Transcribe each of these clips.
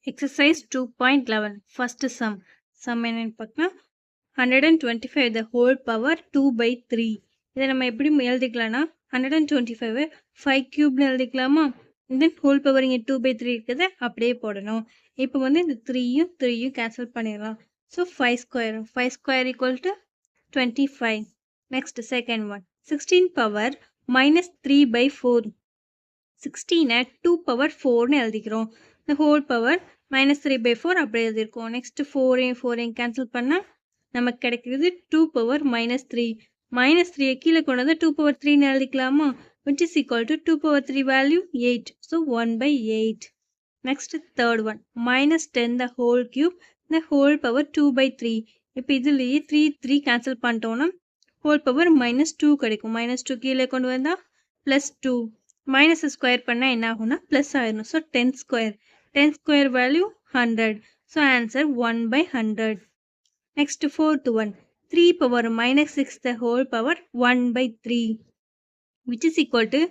Exercise 2.11 first sum. Sum என்னன்னு பார்க்கலாம் 125 the whole power 2 by 3. இதை நம்ம எப்படி எழுதிக்கலாம்னா 125 5 cube எழுதிக்கலாமா, then whole power இங்கே 2 by 3 இருக்குது அப்படியே போடணும். இப்போ வந்து இந்த 3யும் கேன்சல் பண்ணிடலாம். So 5 square equal to 25. Next second one 16 power minus 3 by 4. 16 2 power 4 எழுதிக்கிறோம். the whole power minus 3 by 4 அப்படியே எழுதிருக்கோம். next 4 cancel பண்ணா நமக்கு கிடைக்கிறது 2 power minus 3. minus 3 கீழே கொண்டு வந்து 2 power 3 எழுதிக்கலாமா, which is equal to 2 power 3 value 8. so 1 by 8. next third one minus 10 the whole cube the whole power 2 by 3. இப்போ இதுலயே 3 cancel பண்ணிட்டோம்னா whole power minus 2 கிடைக்கும். minus 2 கீழே கொண்டு வந்தா plus 2. minus square பண்ணா என்ன ஆகும்னா plus ஆயிரும். so 10 square value 100. so answer 1 by 100. next fourth one 3 power minus 6 the whole power 1 by 3, which is equal to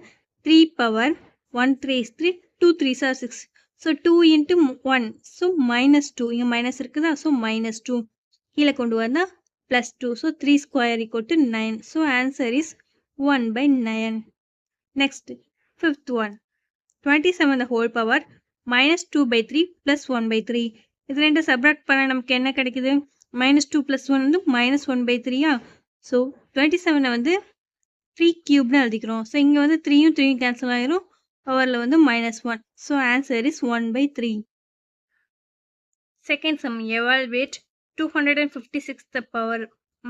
3 power 1 3 is 3 2 3s are 6. so 2 into 1 so minus 2. இங்க minus இருக்குதா, so minus 2 கீழே கொண்டு வந்தா plus 2. so 3 square equal to 9. so answer is 1 by 9. next fifth one 27 the whole power minus 2 by 3 plus 1 by 3. இது ரெண்டு subtract பண்ண நமக்கு என்ன கிடைக்குது, minus 2 plus 1 வந்து minus 1 by 3. ஸோ 27 வந்து 3 cube எழுதிக்கிறோம். ஸோ இங்கே வந்து 3யும் கேன்சல் ஆயிரும், பவரில் வந்து minus 1. So answer is 1 by 3. Second sum evaluate 256 the power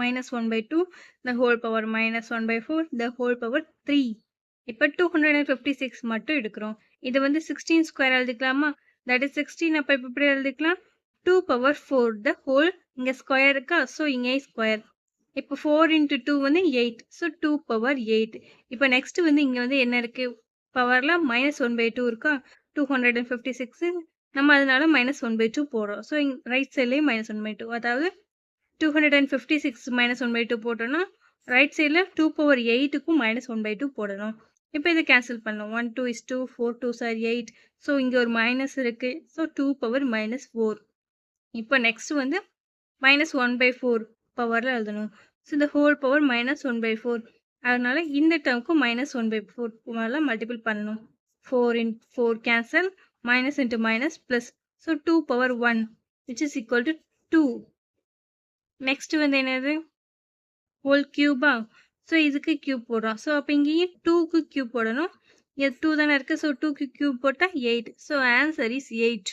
minus 1 by 2 the whole power minus 1 by 4 the whole power 3. இப்போ 256 மட்டும் எடுக்கிறோம். இது வந்து 16 ஸ்கொயர் எழுதிக்கலாமா, தட் இஸ் 16. அப்போ இப்போ இப்படி எழுதிக்கலாம் 2 power 4 the whole இங்கே ஸ்கொயர் இருக்கா, ஸோ இங்கே ஸ்கொயர். இப்போ 4 into 2 வந்து 8. So 2 power 8. இப்போ நெக்ஸ்ட் வந்து இங்கே வந்து என்ன இருக்கு, பவரில் minus 1 by 2 இருக்கா, 256 நம்ம அதனால minus 1 by 2 போடுறோம். ஸோ ரைட் சைட்லேயே minus 1 by 2, அதாவது 256 minus 1 by 2 போட்டோம்னா ரைட் சைடில் 2 power 8க்கும் minus 1 by 2 போடணும். இப்போ இதை கேன்சல் பண்ணலாம். 1 2 is 2 4 2s are 8. ஸோ இங்கே ஒரு மைனஸ் இருக்கு, ஸோ 2 power minus 4. இப்போ நெக்ஸ்ட் வந்து minus 1 by 4 பவரில் எழுதணும். ஸோ இந்த ஹோல் பவர் minus 1 by 4, அதனால இந்த டேர்முக்கும் minus 1 by 4 மேலே மல்டிபிள் பண்ணணும். 4 into 4 cancel, minus into minus plus. So 2 power 1 which is equal to 2. Next வந்து என்னது, ஹோல் கியூபா. ஸோ இதுக்கு கியூப் போடுறோம். ஸோ அப்போ இங்கேயும் 2க்கு கியூப் போடணும். இங்கே 2 தானே இருக்குது, ஸோ 2க்கு கியூப் போட்டால் 8. So answer is 8.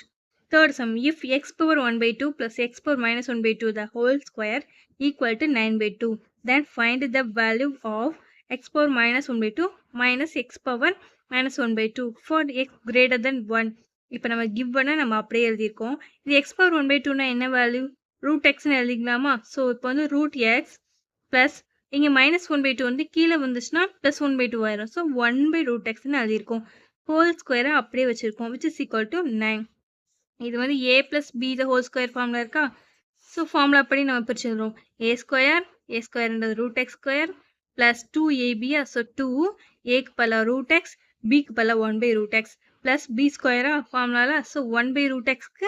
Third sum if x power 1 by 2 plus x power minus 1 by 2 the whole square equal to 9 by 2, then find the value of x power minus 1 by 2 minus x power minus 1 by 2 for x greater than 1. இப்போ நம்ம give நம்ம அப்படியே எழுதியிருக்கோம். இது x power 1 by 2னா என்ன value, root எக்ஸ்ன்னு எழுதிக்கலாமா. So இப்போ வந்து ரூட் எக்ஸ் ப்ளஸ் இங்கே minus 1 by 2 வந்து கீழே வந்துச்சுன்னா plus 1 by 2 ஆயிரும். ஸோ 1 by root xன்னு எழுதியிருக்கோம். ஹோல் ஸ்கொயரை அப்படியே வச்சுருக்கோம், which is equal to 9. இது வந்து a plus b the whole square formula இருக்கா. ஸோ ஃபார்முலா அப்படி நம்ம பிரிச்சுக்கிறோம். a ஸ்கொயர்ன்றது root x square plus 2ab. So 2 ஏக்கு பல ரூட் எக்ஸ் பிக்கு பல 1 by root x plus b ஸ்கொயரா ஃபார்முலால. ஸோ 1 by root xக்கு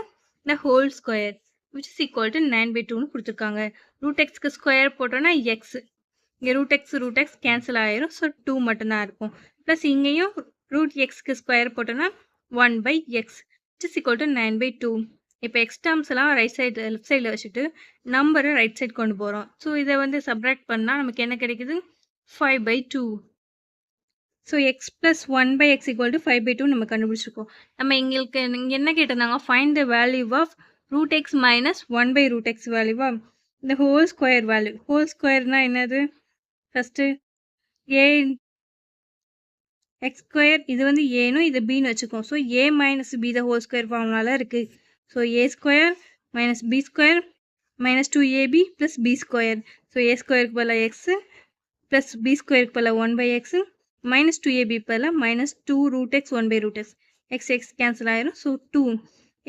the whole square which is equal to 9 by 2ன்னு கொடுத்துருக்காங்க. ரூட் எக்ஸ்க்கு ஸ்கொயர் போட்டோன்னா எக்ஸ், இங்கே ரூட் எக்ஸ் கேன்சல் ஆயிரும். ஸோ 2 மட்டும்தான் இருக்கும். ப்ளஸ் இங்கேயும் ரூட் எக்ஸ்க்கு ஸ்கொயர் போட்டோன்னா 1 by x which is equal to 9 by 2. இப்போ எக்ஸ் டேர்ம்ஸ் எல்லாம் ரைட் சைடு லெஃப்ட் சைடில் வச்சுட்டு நம்பரை ரைட் சைடு கொண்டு போகிறோம். ஸோ இதை வந்து சப்ராக்ட் பண்ணால் நமக்கு என்ன கிடைக்குது, 5 by 2. So X plus 1 by x equal to 5 by 2 நம்ம கண்டுபிடிச்சிருக்கோம். நம்ம இங்கே என்ன கேட்டிருந்தாங்க, find the value of root x minus 1 by root x வேல்யூவா, இந்த ஹோல் ஸ்கொயர் வேல்யூ. ஹோல் ஸ்கொயர்னா என்னது, ஃபஸ்ட்டு ஏ எக்ஸ் ஸ்கொயர், இது வந்து ஏனும் இது பின்னு வச்சுக்கோம். So a minus b the whole square ஃபார்முலால இருக்குது. So a square minus b square minus 2ab plus b square. So a ஸ்கொயருக்கு பதில் எக்ஸு ப்ளஸ் பி ஸ்கொயருக்கு பதில் 1 by x மைனஸ் 2ab பதில் minus 2 root x 1 by root x. X cancel ஆயிரும். So 2.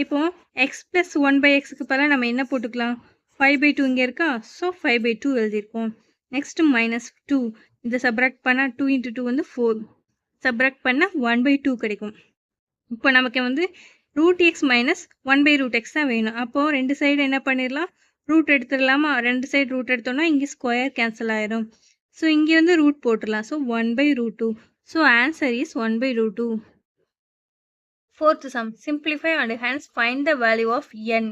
இப்போ X plus 1 by xக்கு பதில் நம்ம என்ன போட்டுக்கலாம், 5 by 2 இங்கே இருக்கா. ஸோ 5 by 2 எழுதியிருக்கோம். நெக்ஸ்ட் மைனஸ் 2, இதை சப்ராக்ட் பண்ணால் 2 into 2 வந்து 4, சப்ராக்ட் பண்ணால் 1 by 2 கிடைக்கும். இப்போ நமக்கு வந்து ரூட் எக்ஸ் மைனஸ் 1/√x தான் வேணும். அப்போது ரெண்டு சைடு என்ன பண்ணிடலாம், ரூட் எடுத்துடலாமா? ரெண்டு சைடு ரூட் எடுத்தோம்னா இங்கே ஸ்கொயர் கேன்சல் ஆயிரும். ஸோ இங்கே வந்து ரூட் போட்டுடலாம். So 1/√2. So answer is 1/√2. Fourth sum, simplify and hence find the value of n.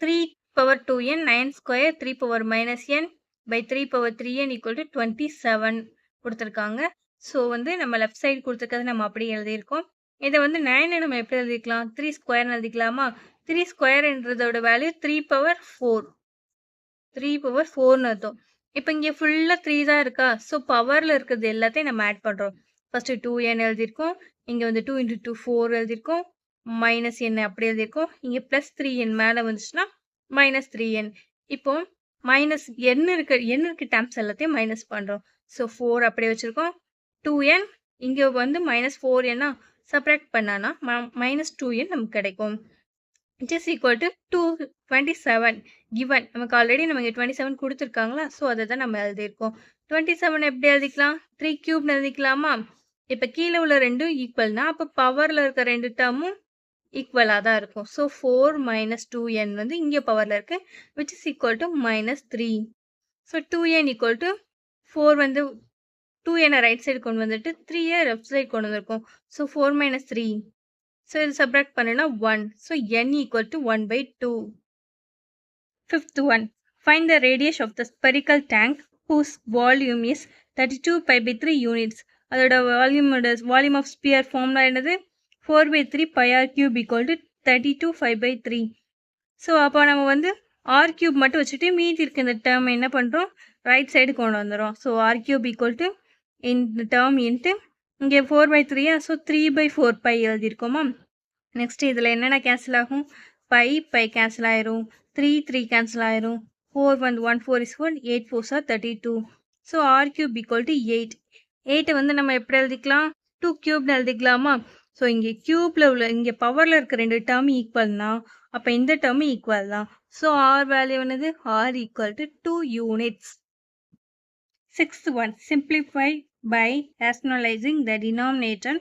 3 power 2n 9 square 3 power minus n by 3 power 3n equal to 27 கொடுத்துருக்காங்க. So வந்து நம்ம left side கொடுத்துருக்கிறது நம்ம அப்படி எழுதியிருக்கோம். இதை வந்து 9 நம்ம எப்படி எழுதிக்கலாம், 3 ஸ்கொயர்னு எழுதிக்கலாமா? 3 ஸ்கொயர்ன்றதோட வேல்யூ 3 power 4. 3 power 4ன்னு அர்த்தம். இப்போ இங்கே ஃபுல்லாக 3 தான் இருக்கா? ஸோ பவரில் இருக்கிறது எல்லாத்தையும் நம்ம ஆட் பண்ணுறோம். ஃபஸ்ட்டு 2n எழுதியிருக்கோம், இங்கே வந்து 2 × 2 4 எழுதியிருக்கோம், மைனஸ் n அப்படி எழுதியிருக்கோம், இங்கே ப்ளஸ் 3n மேலே வந்துச்சுன்னா மைனஸ் 3n. இப்போ மைனஸ் n டேர்ம்ஸ் எல்லாத்தையும் மைனஸ் பண்ணுறோம். ஸோ 4 அப்படியே வச்சுருக்கோம், 2n இங்கே வந்து மைனஸ் 4n சப்ராக்ட் பண்ணானா மைனஸ் 2n நமக்கு கிடைக்கும். It is equal to 227 given. நமக்கு ஆல்ரெடி நம்ம இங்கே 27 கொடுத்துருக்காங்களா? ஸோ அதை தான் நம்ம எழுதியிருக்கோம். 27 எப்படி எழுதிக்கலாம், 3 கியூப்னு எழுதிக்கலாமா? இப்போ கீழே உள்ள ரெண்டும் ஈக்குவல்னா அப்போ பவரில் இருக்க ரெண்டு டேர்மும் ஈக்குவலாக தான் இருக்கும். ஸோ 4 மைனஸ் 2n வந்து இங்கே பவரில் இருக்கு, which is equal to minus 3. So 2n equal to 4 வந்து 2n ரைட் சைடு கொண்டு வந்துட்டு 3 லெஃப்ட் சைடு கொண்டு வந்திருக்கோம். So 4 minus 3. ஸோ இது சப்ராக்ட் பண்ணனா 1. So n equal to 1/2. Fifth one, find the radius of the spherical tank whose volume is 32 pi/3 units. அதோட volume of sphere formula என்னது, 4/3 pi r cube equal to 32 5/3. So அப்போ நம்ம வந்து r cube மட்டும் வச்சுட்டு மீதி இருக்க இந்த டேர்ம் என்ன பண்ணுறோம், ரைட் சைடு கொண்டு வந்துடும். So r cube equal to இந்த டேர்ம் இன்ட்டு இங்கே 4/3. So 3/4 pi எழுதியிருக்கோமா? நெக்ஸ்ட் இதில் என்னென்ன கேன்சல் ஆகும், பை கேன்சல் ஆயிரும், 3 கேன்சல் ஆயிரும், 4 வந்து 1 4 is 4, 8 4s are 32. So r cube equal to 8. 8 வந்து நம்ம எப்படி எழுதிக்கலாம், 2 கியூப்னு எழுதிக்கலாமா? ஸோ இங்கே கியூப்ல உள்ள இங்கே பவரில் இருக்க ரெண்டு டேர்ம் ஈக்குவல்னா அப்போ இந்த டேர்ம் ஈக்குவல் தான். ஸோ ஆர் வேல்யூ என்னது, r equal to 2 units. Sixth one, simplify by rationalizing the denominator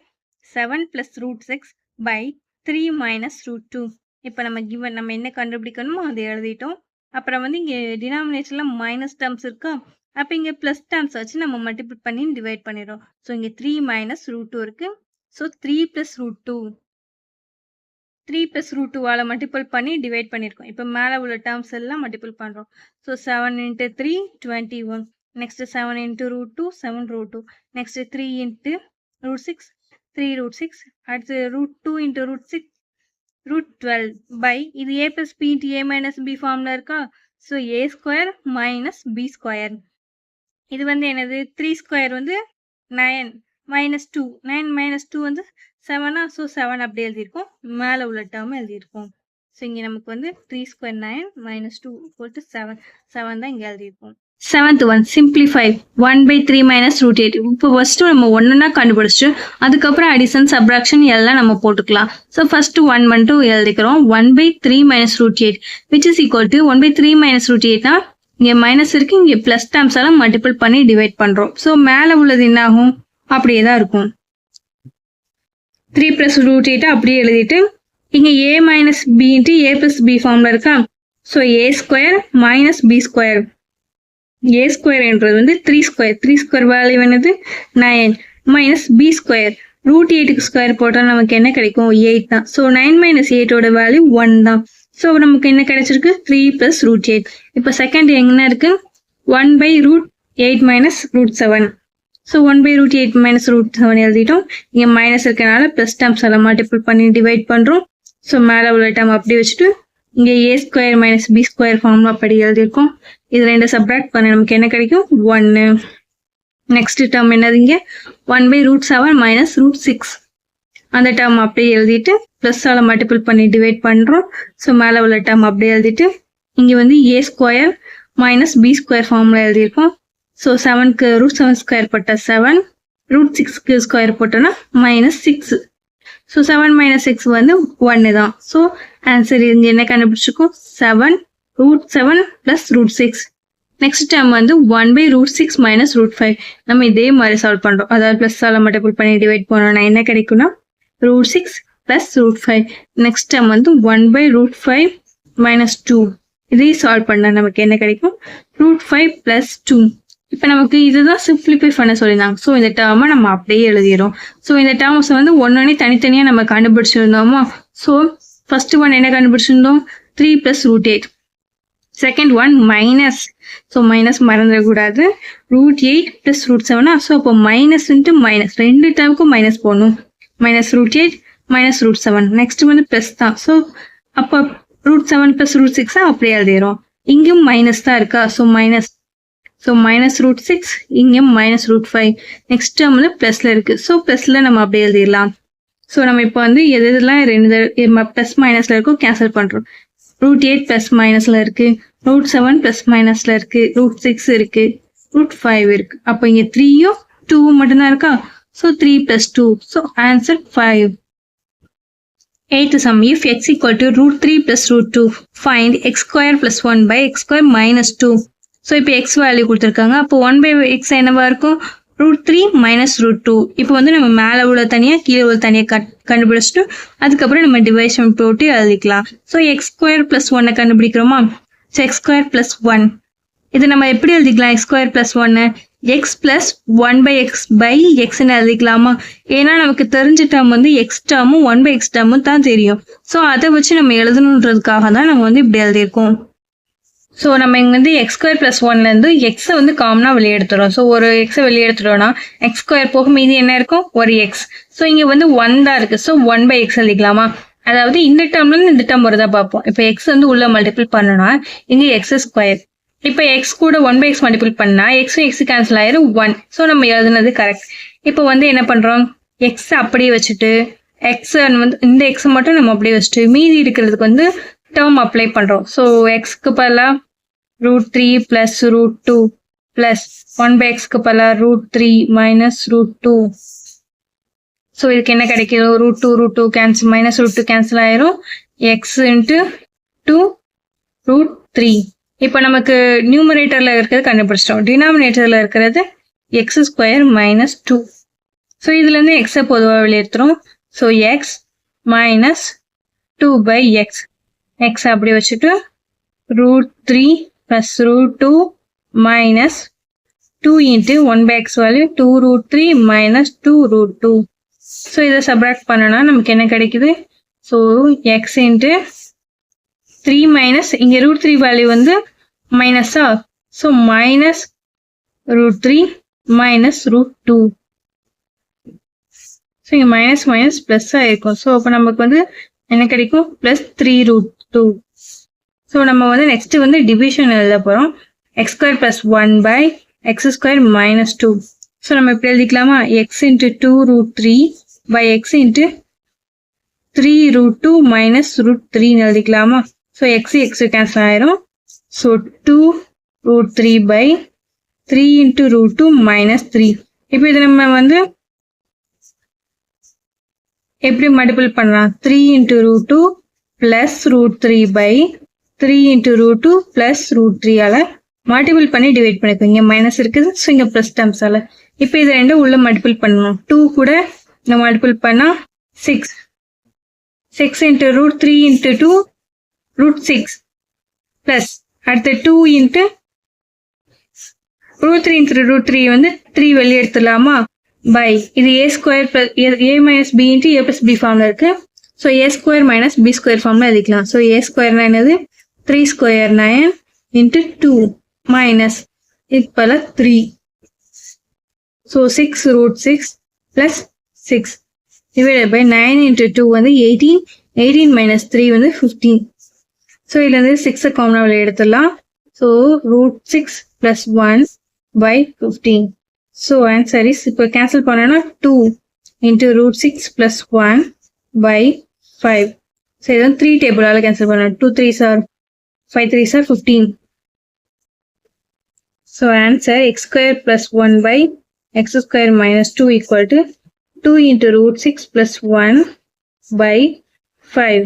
7 plus root 6 by 3 minus root 2. இப்போ நம்ம என்ன கண்டுபிடிக்கணுமோ அதை எழுதிட்டோம். அப்புறம் வந்து இங்கே டினாமினேட்டரில் மைனஸ் டேர்ம்ஸ் இருக்கா, அப்போ இங்கே ப்ளஸ் டேர்ம்ஸ் வச்சு நம்ம மல்டிபிள் பண்ணி டிவைட் பண்ணிடுறோம். ஸோ இங்கே 3 minus root 2 இருக்கு. So 3 plus root 2. 3 plus root 2 multiple பண்ணி டிவைட் பண்ணியிருக்கோம். இப்போ மேலே உள்ள டேர்ம்ஸ் எல்லாம் மல்டிபிள் பண்ணுறோம். So 7 × 3 21. Next 7 into root 2, 7 root 2. Next 3 into root 6, 3 root 6. அடுத்து root 2 into root 6, root 12 by இது a plus b into a minus b ஃபார்ம்ல இருக்கா? So a square minus b square. இது வந்து என்னது, 3 ஸ்கொயர் வந்து 9 minus 2. 9 minus 2 வந்து 7. ஸோ 7 அப்படி எழுதியிருக்கோம், மேலே உள்ள டேர்ம் எழுதியிருக்கோம். ஸோ இங்கே நமக்கு வந்து 3 ஸ்கொயர் 9 minus 2 equal to 7. 7 தான் இங்கே எழுதியிருக்கோம். Seventh one, simplify 1/3 minus root 8. இப்போ ஃபர்ஸ்ட்டு நம்ம ஒன்றுனா கண்டுபிடிச்சிட்டு அதுக்கப்புறம் அடிஷன் சப்ராக்ஷன் எல்லாம் நம்ம போட்டுக்கலாம். ஸோ ஃபர்ஸ்ட் 1 மட்டும் எழுதிக்கிறோம். 1/3 minus root 8 which is equal to 1/3 minus root 8னா இங்கே மைனஸ் இருக்கு, இங்கே ப்ளஸ் டேர்ம்ஸ் எல்லாம் மல்டிபிள் பண்ணி டிவைட் பண்ணுறோம். ஸோ மேலே உள்ளது என்ன ஆகும், அப்படியே தான் இருக்கும். 3 plus root 8 அப்படியே எழுதிட்டு இங்கே a minus b into a plus b ஃபார்ம்ல இருக்கா? So a square minus b square. a square என்றது வந்து 3 ஸ்கொயர். 3 ஸ்கொயர் வேல்யூ என்னது, 9 மைனஸ் b ஸ்கொயர். ரூட் 8க்கு ஸ்கொயர் போட்டால் நமக்கு என்ன கிடைக்கும், 8 தான். ஸோ 9 minus 8ஓட வேல்யூ 1 தான். ஸோ நமக்கு என்ன கிடைச்சிருக்கு, 3 plus root 8. இப்போ செகண்ட் என்ன இருக்கு, 1/√8 minus root 7. So 1/√8 minus root 7 எழுதிட்டோம். இங்கே மைனஸ் இருக்கனால ப்ளஸ் டேர்ம்ஸ் எல்லாம் மல்டிபிள் பண்ணி டிவைட் பண்ணுறோம். ஸோ மேலே உள்ள டேர்ம் அப்படி வச்சுட்டு இங்கே a square minus b square ஃபார்ம்ல அப்படி எழுதியிருக்கோம். இது ரெண்டு சப்ராக்ட் பண்ண நமக்கு என்ன கிடைக்கும், 1. நெக்ஸ்ட் டேர்ம் என்னது, இங்கே 1/√7 minus root 6. அந்த டேர்ம் அப்படியே எழுதிட்டு ப்ளஸ்ஸால் மல்டிபிள் பண்ணி டிவைட் பண்ணுறோம். ஸோ மேலே உள்ள டேர்ம் அப்படியே எழுதிட்டு இங்கே வந்து a square minus b square ஃபார்ம்ல எழுதியிருக்கோம். ஸோ 7க்கு √7 ஸ்கொயர் போட்டால் 7, √6க்கு ஸ்கொயர் போட்டோன்னா -6. ஸோ 7 - 6 வந்து 1 தான். ஸோ ஆன்சர் இங்கே என்ன கண்டுபிடிச்சிருக்கோம், 7 √7 + √6. நெக்ஸ்ட் டைம் வந்து 1/√6 - √5. நம்ம இதே மாதிரி சால்வ் பண்ணுறோம். அதாவது ப்ளஸ்ஸால் மல்டிபிள் பண்ணி டிவைட் பண்ணோம்னா என்ன கிடைக்கும்னா √6 plus root 5. Next term வந்து 1 by root 5 minus 2. இதையும் சால்வ் பண்ணா நமக்கு என்ன கிடைக்கும்? root 5 plus 2. இப்போ நமக்கு இதுதான் சிம்பிளிஃபை பண்ண சொல்லியிருந்தாங்க. ஸோ இந்த டேர்மை நம்ம அப்படியே எழுதிடும். ஸோ இந்த டேர்ம்ஸ் வந்து ஒன்னொன்னே தனித்தனியாக நம்ம கண்டுபிடிச்சிருந்தோமா? ஸோ ஃபர்ஸ்ட் ஒன் என்ன கண்டுபிடிச்சிருந்தோம்? 3 plus root 8. Second one minus. So minus மறந்துடக்கூடாது. root 8 plus root 7. ஸோ அப்போ மைனஸ் இன்ட்டு மைனஸ் ரெண்டு டேர்முக்கும் மைனஸ் போடணும். Minus root 8 minus root 7. Next வந்து ப்ளஸ் தான். ஸோ அப்போ root 7 plus root 6 அப்படியே எழுதிடும். இங்கேயும் மைனஸ் தான் இருக்கா? So minus. So minus root 6, இங்கேயும் மைனஸ் root 5. நெக்ஸ்ட் டேர்ம் வந்து ப்ளஸ்ல இருக்கு. ஸோ ப்ளஸ்ல நம்ம அப்படியே எழுதிடலாம். ஸோ நம்ம இப்போ வந்து எதெல்லாம் ரெண்டு ப்ளஸ் மைனஸ்ல இருக்கோ கேன்சல் பண்றோம். root 8 ப்ளஸ் மைனஸ்ல இருக்கு, root 7 ப்ளஸ் மைனஸ்ல இருக்கு, root 6 இருக்கு, root 5 இருக்கு. அப்போ இங்க 3யும் 2 மட்டும்தான் இருக்கா? So 3 plus 2. So answer 5. Eighth sum, if x equal to root 3 plus root 2, find x square plus 1 by x square minus 2. So இப்போ எக்ஸ் வேல்யூ கொடுத்துருக்காங்க. அப்போ 1 by x என்னவா இருக்கும்? root 3 minus root 2. இப்போ வந்து நம்ம மேலே உள்ள தனியாக கீழே உள்ள தனியாக கண்டுபிடிச்சிட்டு அதுக்கப்புறம் நம்ம டிவைஷன் போட்டு எழுதிக்கலாம். ஸோ எக்ஸ் ஸ்கொயர் ப்ளஸ் ஒன்னை கண்டுபிடிக்கிறோமா? ஸோ எக்ஸ் ஸ்கொயர் ப்ளஸ் 1 இது நம்ம எப்படி எழுதிக்கலாம்? X square plus 1 X plus 1 by x by xன்னு எழுதிக்கலாமா? ஏன்னா நமக்கு தெரிஞ்ச டேர்ம் வந்து எக்ஸ் டேர்மும் 1 by x டேர்மும் தான் தெரியும். ஸோ அதை வச்சு நம்ம எழுதணுன்றதுக்காக தான் நம்ம வந்து இப்படி எழுதியிருக்கோம். ஸோ நம்ம இங்கே வந்து எக்ஸ் ஸ்கொயர் ப்ளஸ் ஒன்லேருந்து எக்ஸை வந்து காமனாக வெளியே எடுத்துடும். ஸோ ஒரு எக்ஸை வெளியே எடுத்துட்டோம்னா எக்ஸ் ஸ்கொயர் போக மீதி என்ன இருக்கும்? ஒரு எக்ஸ். ஸோ இங்கே வந்து 1 தான் இருக்கு. So 1 by x எழுதிக்கலாமா? அதாவது இந்த டேர்ம்லேருந்து இந்த டேர்ம் வருதா பார்ப்போம். இப்போ எக்ஸ் வந்து உள்ள மல்டிபிள் பண்ணோம்னா இங்கே எக்ஸ் ஸ்கொயர். இப்போ எக்ஸ் கூட 1 by x மல்டிபிள் பண்ணா எக்ஸும் எக்ஸ் கேன்சல் ஆயிரும் 1. ஸோ நம்ம எழுதுனது கரெக்ட். இப்போ வந்து என்ன பண்றோம்? எக்ஸ் அப்படியே வச்சுட்டு எக்ஸ் வந்து இந்த எக்ஸ் மட்டும் நம்ம அப்படியே வச்சுட்டு மீதி இருக்கிறதுக்கு வந்து டேர்ம் அப்ளை பண்றோம். ஸோ எக்ஸ்க்கு பதிலாக root 3 plus root 2 plus 1 by xக்கு பதிலாக root 3 minus root 2. ஸோ இதுக்கு என்ன கிடைக்கும்? root 2 cancel minus root 2 cancel ஆயிரும். X into 2 root 3. இப்போ நமக்கு நியூமரேட்டர்ல இருக்கிறது கண்டுபிடிச்சிட்டோம். டினாமினேட்டர்ல இருக்கிறது எக்ஸ் ஸ்கொயர் மைனஸ் 2. ஸோ இதுல இருந்து எக்ஸை பொதுவாக வெளியேற்றுறோம். So x minus 2 by x. X அப்படி வச்சுட்டு root 3 plus root 2 minus 2 into 1 by x value 2 root 3 minus 2 root 2. So இதை சப்ராக்ட் பண்ணனா நமக்கு என்ன கிடைக்குது? ஸோ எக்ஸ் இன்ட்டு 3 மைனஸ் இங்கே root 3 வேல்யூ வந்து மைனஸா? So minus root 3 minus root 2. So இங்கே மைனஸ் மைனஸ் ப்ளஸ்ஸாக இருக்கும். ஸோ அப்போ நமக்கு வந்து என்ன கிடைக்கும்? Plus 3 root 2. ஸோ நம்ம வந்து நெக்ஸ்ட் வந்து டிவிஷன் எழுத போகிறோம். X square plus 1 by x square minus 2. So நம்ம இப்படி எழுதிக்கலாமா? X into 2 root 3 by x into 3 root 2 minus root 3ன்னு எழுதிக்கலாமா? ஸோ எக்ஸ் எக்ஸ் கேன்சல் ஆயிரும். So 2 root 3 by 3 into root 2 minus 3. இப்போ இது நம்ம வந்து எப்படி மல்டிபிள் பண்ணலாம்? 3 into root 2 plus root 3 by 3 into root 2 plus root 3 ஆல மல்டிபிள் பண்ணி டிவைட் பண்ணிக்கோ. இங்கே மைனஸ் இருக்குது. ஸோ இங்கே ப்ளஸ் டேர்ம்ஸால இப்போ இது ரெண்டும் உள்ள மல்டிபிள் பண்ணணும். 2 கூட நம்ம மல்டிபிள் பண்ணா 6. 6 into root 3 into 2 root 6 plus அடுத்து 2 into root 3 into root 3 வந்து 3 வெளியே எடுத்துடலாமா? பை இது a square plus a minus b into a plus b ஃபார்ம்ல இருக்கு. So a square minus b square ஃபார்ம்ல எழுதிக்கலாம். ஸோ a ஸ்கொயர்னா என்னது? 3 ஸ்கொயர் 9 இன்ட்டு 2 மைனஸ் இது பல 3. So 6 root 6 plus 6 divided by 9 into 2 வந்து 18. 18 minus 3 வந்து 15. ஸோ இதுல இருந்து 6 காமனாக வெளியே எடுத்துடலாம். So root 6 plus 1 by 15. So answer is இப்போ கேன்சல் பண்ணோன்னா 2 into root 6 plus 1 by 5. So இது வந்து 3 டேபிளால் கேன்சல் பண்ணணும். 2 3s are 5 3s are 15. So answer x square plus 1 by x square minus 2 equal to 2 into root 6 plus 1 by 5.